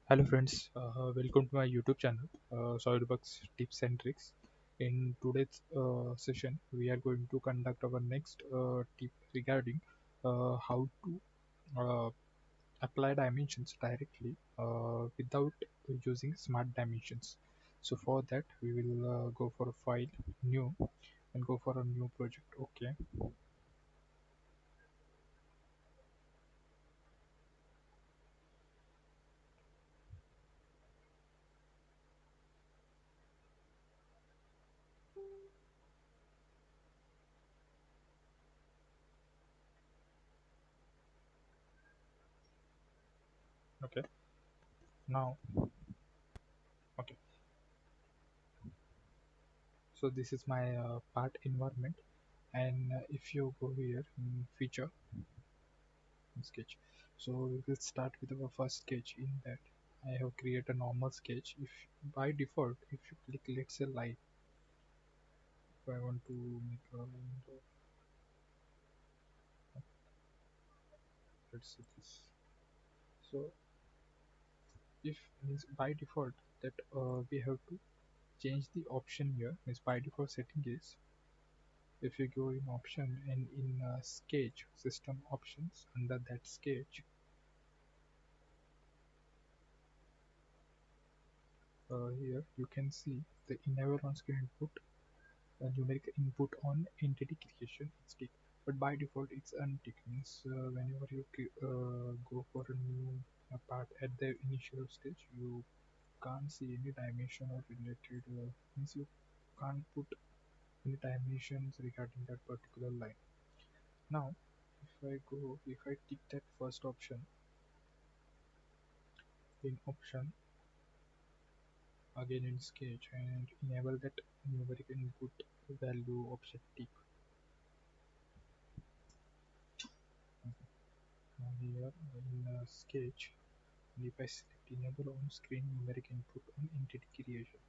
Hello friends, welcome to my YouTube channel, Solidworks Tips and Tricks. In today's session, we are going to conduct our next tip regarding how to uh, apply dimensions directly without using smart dimensions. So for that, we will go for a file, new, and go for a new project. Okay, okay. Now, okay. So this is my part environment, and if you go here in feature sketch, so we will start with our first sketch. In that I have created a normal sketch. If by default, if you click, let's say, line, if I want to make a line of, let's say this. So if means by default that we have to change the option here. Means by default setting is, if you go in option and in sketch system options, under that sketch, here you can see the enable on screen input, numeric input on entity creation is tick, but by default it's untick. Means whenever you go for a new part at the initial stage, you can't see any dimension or related, means you can't put any dimensions regarding that particular line. Now if I tick that first option in option, again in sketch, and enable that numeric input value option tick. Now here in sketch, and if I select enable on screen numeric input on entity creation,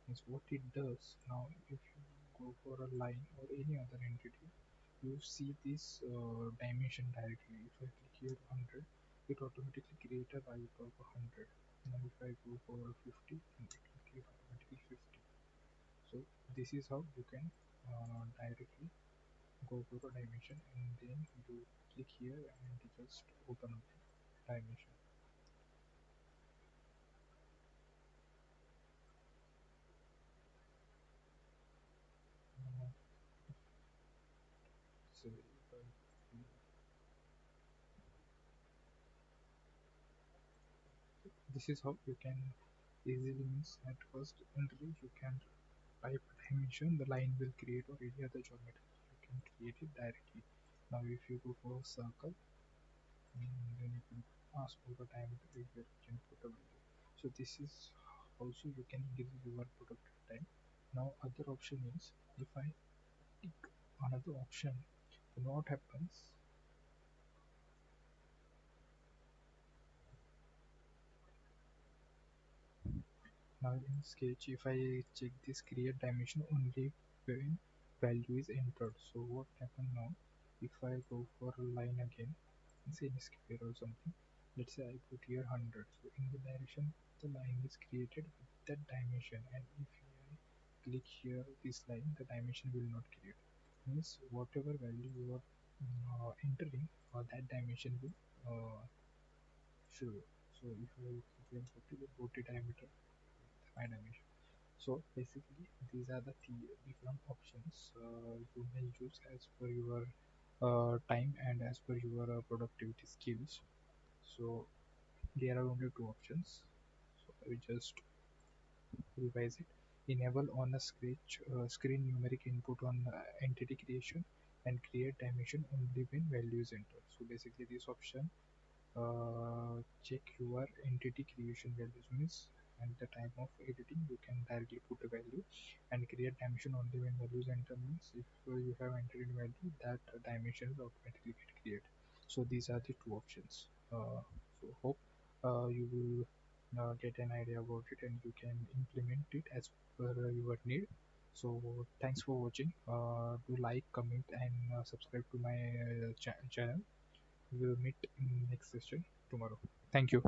means what it does now, if you go for a line or any other entity, you see this dimension directly. If I click here 100, it automatically create a right of 100. Now if I go for 50, and it will create automatically 50. So this is how you can directly go for a dimension, and then you click here and just open up the dimension. Uh, so if I, this is how you can easily, means at first entry you can type dimension, the line will create, or any other geometry you can create it directly. Now if you go for circle, then you can ask for the diameter, here you can put a value. So this is also you can increase your productive time. Now other option is, if I tick another option, then what happens, now in sketch, if I check this create dimension only when value is entered. So what happen now, if I go for a line again, say in square or something, let's say I put here 100, so in the direction the line is created with that dimension, and if I click here this line, the dimension will not create. Means whatever value you are entering, that dimension will show. So if I click here 40, the 40 diameter, my dimension. So basically, these are the different options you may use as per your time and as per your productivity skills. So there are only two options. So I will just revise it. Enable on a screen numeric input on entity creation, and create dimension only when value is entered. So basically, this option check your entity creation values. Means at the time of editing you can directly put a value, and create dimension only when values enter. Means if you have entered in value, that dimension will automatically get created. So these are the two options. So hope you will get an idea about it, and you can implement it as per your need. So thanks for watching. Do like, comment, and subscribe to my channel. We will meet in next session tomorrow. Thank you.